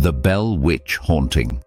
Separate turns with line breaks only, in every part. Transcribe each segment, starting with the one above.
The Bell Witch Haunting.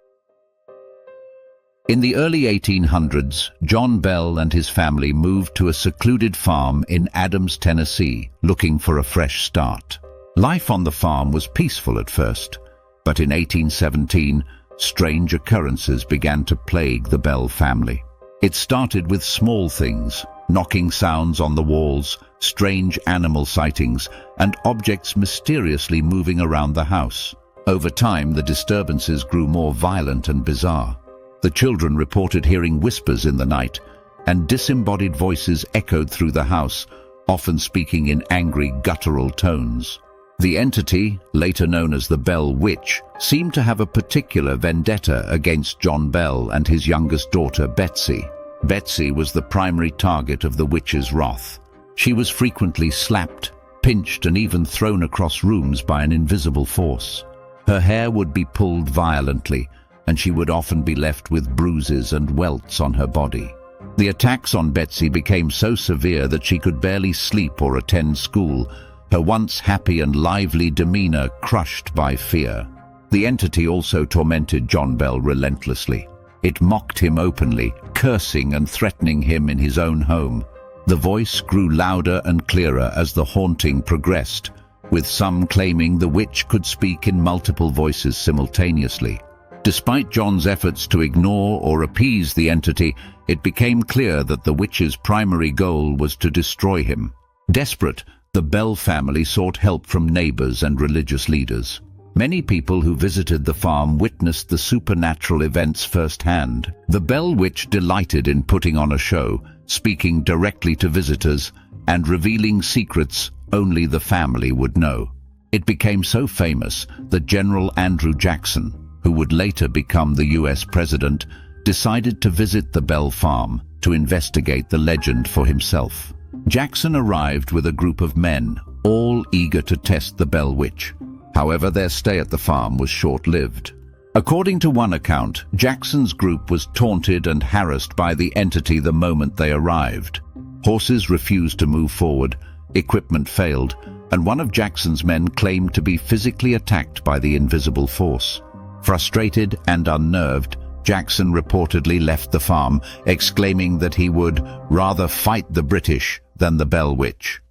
In the early 1800s, John Bell and his family moved to a secluded farm in Adams, Tennessee, looking for a fresh start. Life on the farm was peaceful at first, but in 1817, strange occurrences began to plague the Bell family. It started with small things, knocking sounds on the walls, strange animal sightings, and objects mysteriously moving around the house. Over time, the disturbances grew more violent and bizarre. The children reported hearing whispers in the night, and disembodied voices echoed through the house, often speaking in angry, guttural tones. The entity, later known as the Bell Witch, seemed to have a particular vendetta against John Bell and his youngest daughter, Betsy. Betsy was the primary target of the witch's wrath. She was frequently slapped, pinched, and even thrown across rooms by an invisible force. Her hair would be pulled violently, and she would often be left with bruises and welts on her body. The attacks on Betsy became so severe that she could barely sleep or attend school, her once happy and lively demeanor crushed by fear. The entity also tormented John Bell relentlessly. It mocked him openly, cursing and threatening him in his own home. The voice grew louder and clearer as the haunting progressed, with some claiming the witch could speak in multiple voices simultaneously. Despite John's efforts to ignore or appease the entity, it became clear that the witch's primary goal was to destroy him. Desperate, the Bell family sought help from neighbors and religious leaders. Many people who visited the farm witnessed the supernatural events firsthand. The Bell Witch delighted in putting on a show, speaking directly to visitors and revealing secrets only the family would know. It became so famous that General Andrew Jackson, who would later become the U.S. president, decided to visit the Bell farm to investigate the legend for himself. Jackson arrived with a group of men, all eager to test the Bell Witch. However, their stay at the farm was short-lived. According to one account, Jackson's group was taunted and harassed by the entity the moment they arrived. Horses refused to move forward, equipment failed, and one of Jackson's men claimed to be physically attacked by the invisible force. Frustrated and unnerved, Jackson reportedly left the farm, exclaiming that he would rather fight the British than the Bell Witch.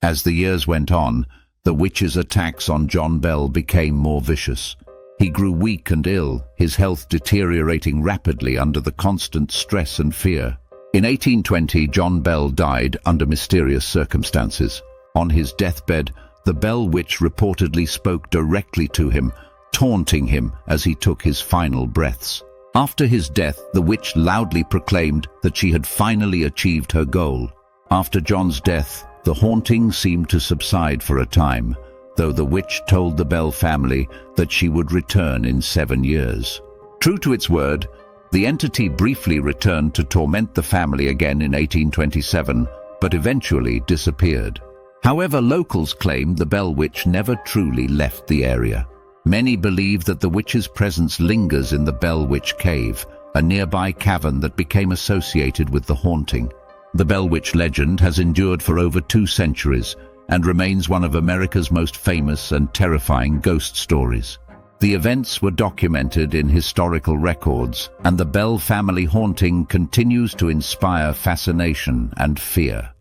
As the years went on, the witch's attacks on John Bell became more vicious. He grew weak and ill, his health deteriorating rapidly under the constant stress and fear. In 1820, John Bell died under mysterious circumstances. On his deathbed, the Bell Witch reportedly spoke directly to him, taunting him as he took his final breaths. After his death, the witch loudly proclaimed that she had finally achieved her goal. After John's death, the haunting seemed to subside for a time, though the witch told the Bell family that she would return in 7 years. True to its word, the entity briefly returned to torment the family again in 1827, but eventually disappeared. However, locals claim the Bell Witch never truly left the area. Many believe that the witch's presence lingers in the Bell Witch Cave, a nearby cavern that became associated with the haunting. The Bell Witch legend has endured for over 2 centuries and remains one of America's most famous and terrifying ghost stories. The events were documented in historical records, and the Bell family haunting continues to inspire fascination and fear.